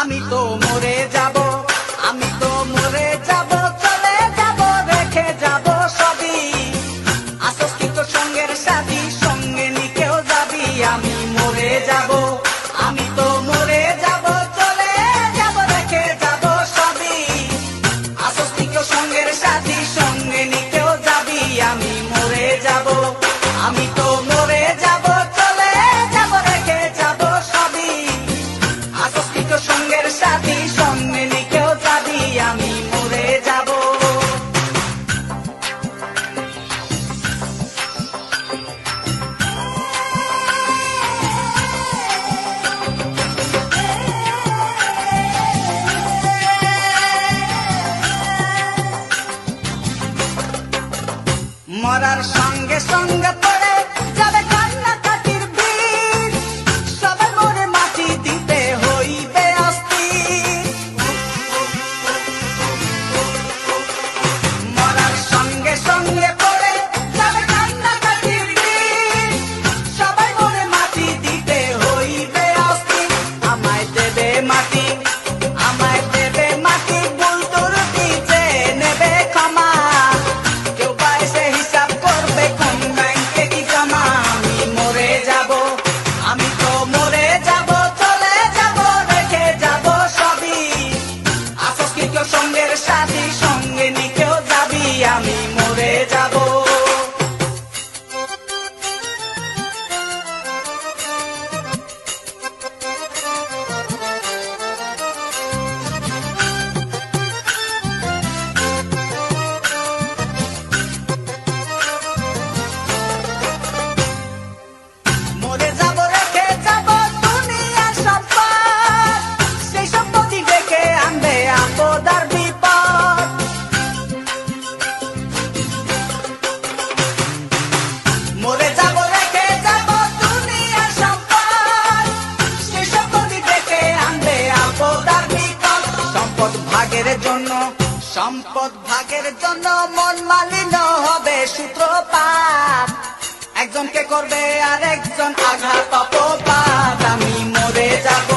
আমি তো মরে যাব, আমি তো মরে যাব, চলে যাব, রেখে যাব সবই। আসস কি তোর সঙ্গের সাথী, সঙ্গে নিকেও যাবি। আমি মরে যাব, আমি তো মরে যাব, চলে যাব, রেখে যাব সবই। আসস কি তোর সঙ্গের সাথী, সঙ্গে নিকেও যাবি। আমি মরে যাব, আমি তো মরে যাব, চলে যাব, রেখে যাব সবই। আসস কি তোর সঙ্গের সাথী, সঙ্গে নিকেও যাবি। আমি মরে যাব। মরার সঙ্গে সঙ্গে পড়ে যাবে কান্নাকাটির ভিড়, সবাই মরে মাটি দিতে হইবে অস্থির। মরার সঙ্গে সঙ্গে পড়ে যাবে কান্নাকাটির ভিড়, সবাই মরে মাটি দিতে হইবে অস্থির। আমায় দেবে মাটি, আমায় দেবে মাটি, ভুল ত্রুটি যে নেবে ক্ষমা। কেউ বা এসে হিসাব করবে কোন ব্যাংকে কি জমা। আমি মরে যাব, আমি তো মরে যাব, চলে যাব, রেখে যাব সবই। আসস কি কেউ সঙ্গের সাথী, সঙ্গে নিকেও যাবি। আমি মরে যাব। মরে যাব, রেখে যাব দুনিয়ার সম্পদ, সেই সম্পত্তি ডেকে আনবে আপদ আর বিপদ। মরে যাব, রেখে যাব দুনিয়ার সম্পদ, সেই সম্পত্তি ডেকে আনবে আপদ আর বিপদ। সম্পদ ভাগের জন্য, সম্পদ ভাগের জন্য মন মালিন্য হবে সূত্রপাত। একজনকে করবে আর একজন আঘাত অপবাদ। আমি মরে যাব,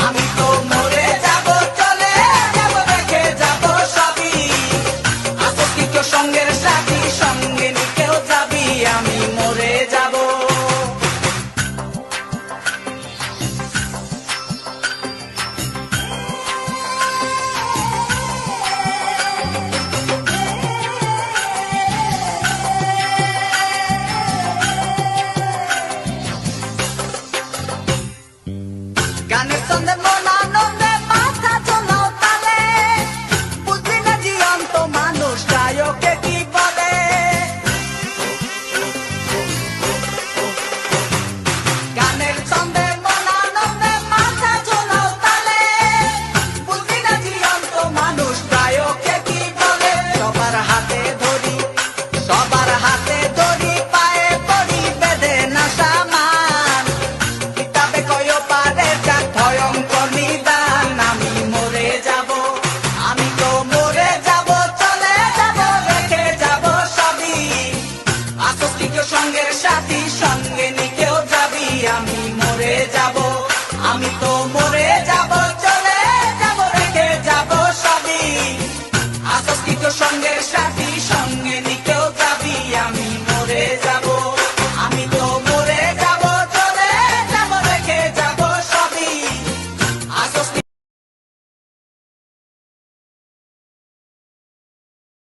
আমি তো মরে যাব, চলে যাব, রেখে যাব সবই। আসস কি কেউ সঙ্গের সাথী, সঙ্গে নিকেও যাবি। আমি মরে যাব। গানের ছন্দে মন আনন্দে মাথা ঝোলাও তালে, বুঝলি না জীবন্ত মানুষ গায়কে কি বলে। গানের ছন্দে মন আনন্দে মাথা ঝোলাও তালে, বুঝলি না জীবন্ত মানুষ গায়কে কি বলে। সবার হাতে ধরি, সবার হাতে ধরি, পায়ে পড়ি বেঁধে না সামান। কিতাবে কয় পারে যাক ভয়ঙ্কর নিদান। আমি মরে যাব, আমি তো মরে যাব, চলে যাব, রেখে যাব সবই। আসস কি কেউ সঙ্গের সাথী, সঙ্গে নিকেও যাবি। আমি মরে যাব, আমি তো মরে